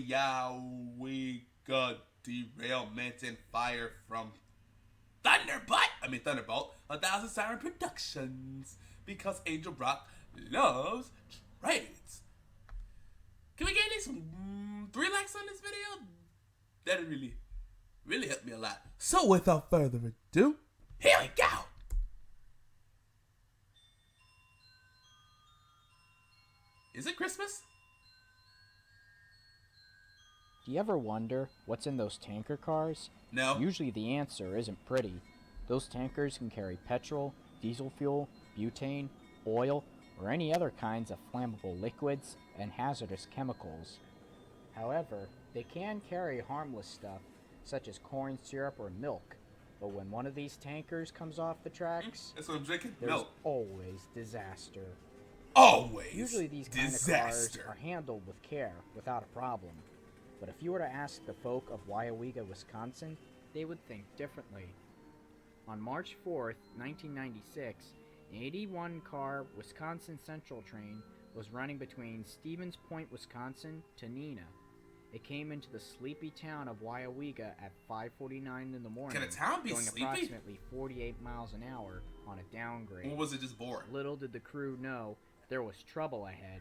Weyauwega Derailment and Fire from Thunderbolt, 1,000 Siren Productions. Because Angel Rock loves trades. Can we get some 3 likes on this video? That'd really help me a lot. So without further ado, here we go. Is it Christmas? Do you ever wonder what's in those tanker cars? No. Usually the answer isn't pretty. Those tankers can carry petrol, diesel fuel, butane, oil, or any other kinds of flammable liquids and hazardous chemicals. However, they can carry harmless stuff, such as corn syrup or milk. But when one of these tankers comes off the tracks, that's what I'm drinking. there's Milk. always disaster. Always. Usually these kind of cars are handled with care, without a problem. But if you were to ask the folk of Weyauwega, Wisconsin, they would think differently. On March 4th, 1996, an 81-car Wisconsin Central train was running between Stevens Point, Wisconsin to Neenah. It came into the sleepy town of Weyauwega at 5:49 in the morning, Can a town be going sleepy? approximately 48 miles an hour on a downgrade. Or was it just boring? Little did the crew know there was trouble ahead.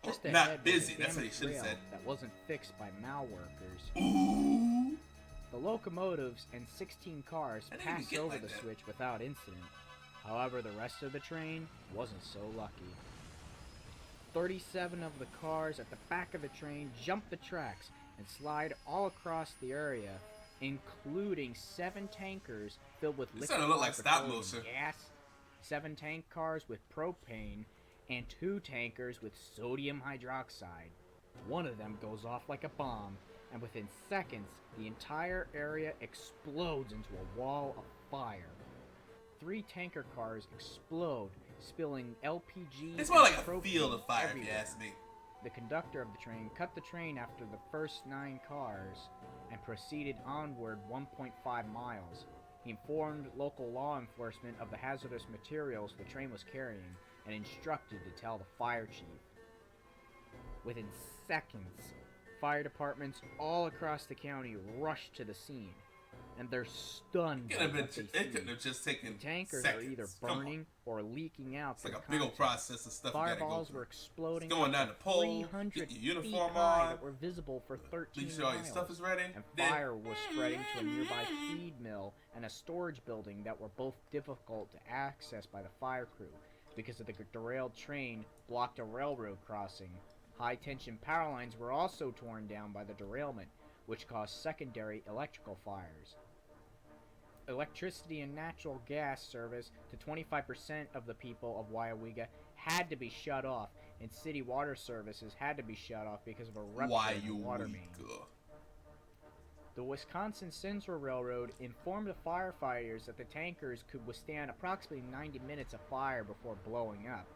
Just Not ahead busy, was a that's what he damaged should have rail said. that wasn't fixed by mal workers. Ooh. The locomotives and 16 cars I didn't even passed get over like the that. switch without incident. However, the rest of the train wasn't so lucky. 37 of the cars at the back of the train jumped the tracks and slide all across the area, including 7 tankers filled with This started to look like stop motion. gas, 7 tank cars with propane, and 2 tankers with sodium hydroxide. One of them goes off like a bomb, and within seconds, the entire area explodes into a wall of fire. 3 tanker cars explode, spilling LPG. It's more like a propane field of fire, if you everywhere. ask me. The conductor of the train cut the train after the first 9 cars and proceeded onward 1.5 miles. He informed local law enforcement of the hazardous materials the train was carrying and instructed to tell the fire chief. Within seconds, fire departments all across the county rushed to the scene, and they're stunned by what they see. It couldn't have just taken The tankers seconds. are either Come on. burning or leaking out. It's like a through big old contact. process of stuff you gotta go Fireballs through. were exploding It's going down the pole, 300 get your feet uniform high on, that were visible for 13 make sure all your miles. stuff is ready. And Then- fire was spreading to a nearby feed mill and a storage building that were both difficult to access by the fire crew because of the derailed train blocked a railroad crossing. High-tension power lines were also torn down by the derailment, which caused secondary electrical fires. Electricity and natural gas service to 25% of the people of Weyauwega had to be shut off, and city water services had to be shut off because of a rupture in the water main. Weyauwega. The Wisconsin Central Railroad informed the firefighters that the tankers could withstand approximately 90 minutes of fire before blowing up.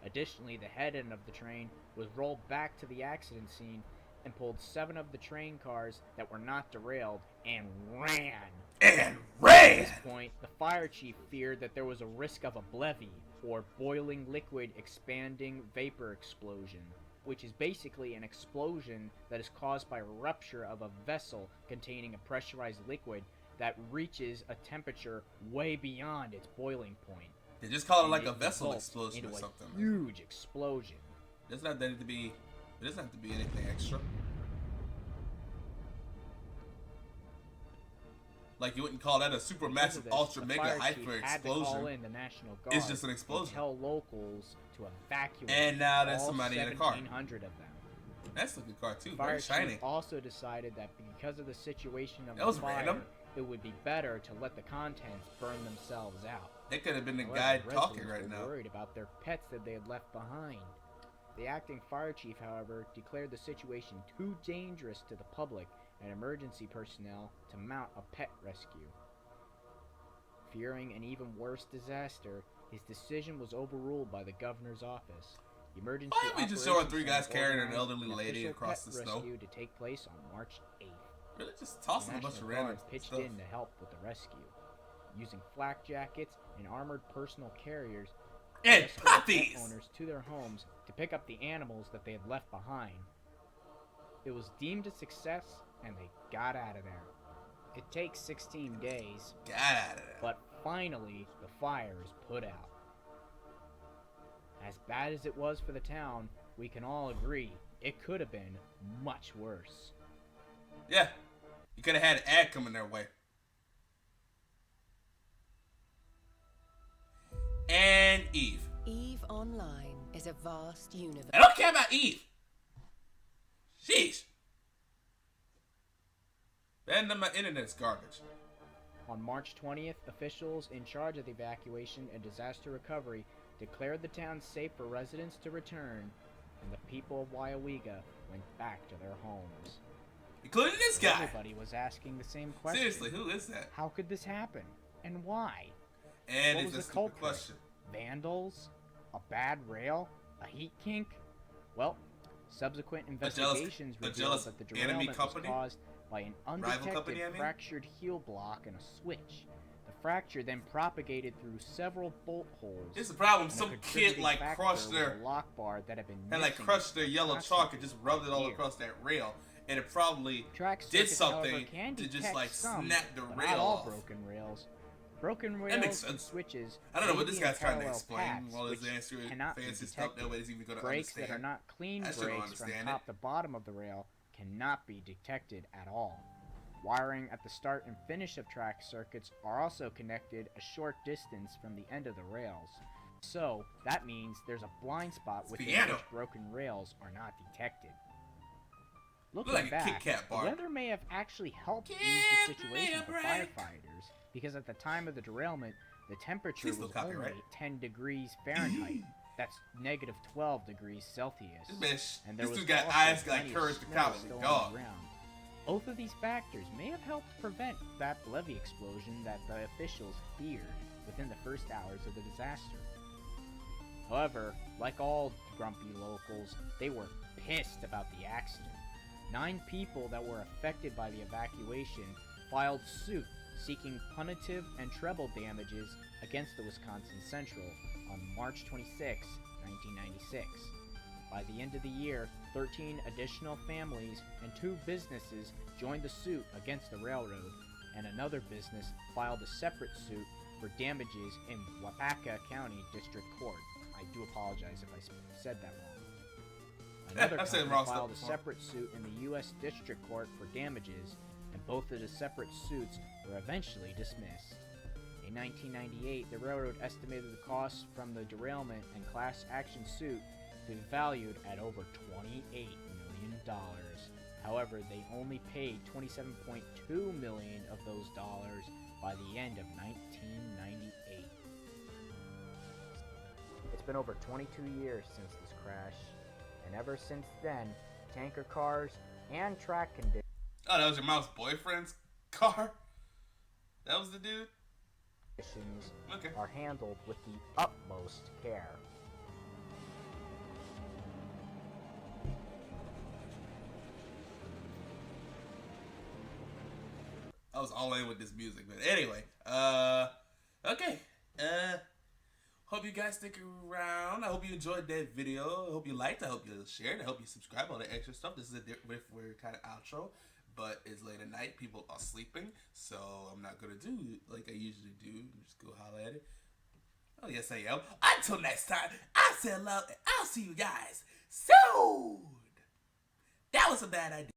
Additionally, the head end of the train was rolled back to the accident scene and pulled 7 of the train cars that were not derailed and ran. And At ran! this point, the fire chief feared that there was a risk of a BLEVE, or boiling liquid expanding vapor explosion, which is basically an explosion that is caused by a rupture of a vessel containing a pressurized liquid that reaches a temperature way beyond its boiling point. They just call it And like it a vessel results explosion into or a something. huge explosion. It doesn't have to be anything extra. Like you wouldn't call that a super Because massive of this, ultra the mega fire hyper chief had to call explosion. in the National Guard It's just an and explosion. tell locals to evacuate. And now there's all somebody in a car. 1,700 of them. That's a good car too. The Very fire shiny. chief also decided that because of the situation of That the was fire, random. it would be better to let the contents burn themselves out. It could have been the However, guy the talking residents right were now. worried about their pets that they had left behind. The acting fire chief, however, declared the situation too dangerous to the public and emergency personnel to mount a pet rescue. Fearing an even worse disaster, his decision was overruled by the governor's office. The emergency Why are we just showing 3 guys carrying an elderly lady across the snow? rescue to take place on March 8th. Really just The tossing a bunch National of random Guard pitched stuff. in to help with the rescue. Using flak jackets and armored personal carriers, they And escorted pet puppies! owners to their homes to pick up the animals that they had left behind. It was deemed a success, and they got out of there. It takes 16 days, Get out of there. but finally the fire is put out. As bad as it was for the town, we can all agree it could have been much worse. Yeah, you could have had an ad coming their way. And Eve. EVE Online is a vast universe. I don't care about Eve. Sheesh. And then my internet's garbage. On March 20th, officials in charge of the evacuation and disaster recovery declared the town safe for residents to return, and the people of Weyauwega went back to their homes. Including this guy. Everybody was asking the same question. Seriously, who is that? How could this happen? And why? And What it's was a the stupid culprit? question. Vandals? A bad rail? A heat kink? Well, subsequent investigations revealed that the derailment was caused by an undetected fractured heel block and a switch. The fracture then propagated through several bolt holes. Here's the problem. and a Some kid contributing like factor crushed was their a lock bar that had been crushed their yellow chalk and constantly just rubbed it all here. across that rail, and it probably Track did circuits, however, something can to just detect like some, snap the but rail not all off. broken rails. Broken That makes rails sense. and switches. I don't know what may this be in guy's trying to parallel explain paths, while his which answer cannot be fancy stuff detected. nobody's even going to Brakes understand. that are not clean I still don't brakes from understand top to bottom of the rail cannot be detected at all. Wiring at the start and finish of track circuits are also connected a short distance from the end of the rails. So, that means there's a blind spot within piano. which broken rails are not detected. Looking Look like a back, Kit Kat the bar. weather may have actually helped ease the Give me situation a for break. firefighters, because at the time of the derailment, the temperature Please was don't copyright. only 10 degrees Fahrenheit. That's negative 12 degrees Celsius. This And there dude was got also eyes plenty like of courage to snow cop still a on dog. the ground. Both of these factors may have helped prevent that levee explosion that the officials feared within the first hours of the disaster. However, like all grumpy locals, they were pissed about the accident. 9 people that were affected by the evacuation filed suit seeking punitive and treble damages against the Wisconsin Central on March 26, 1996. By the end of the year, 13 additional families and 2 businesses joined the suit against the railroad, and another business filed a separate suit for damages in Weyauwega County District Court. I do apologize if I said that wrong. Another I've said company wrong stuff filed a before. separate suit in the U.S. District Court for damages, and both of the separate suits were eventually dismissed. In 1998, the railroad estimated the costs from the derailment and class action suit to be valued at over $28 million. However, they only paid $27.2 million of those dollars by the end of 1998. It's been over 22 years since this crash, and ever since then, tanker cars and track conditions Oh, that was your mom's boyfriend's car? That was the dude? Okay. are handled with the utmost care. I was all in with this music, but anyway, okay, hope you guys stick around. I hope you enjoyed that video. I hope you liked. I hope you shared. I hope you subscribe. All the extra stuff. This is a we're kind of outro, but it's late at night. People are sleeping, so I'm not gonna do like I usually do. Just go holler at it. Oh yes, I am. Until next time, I say hello, and I'll see you guys soon. That was a bad idea.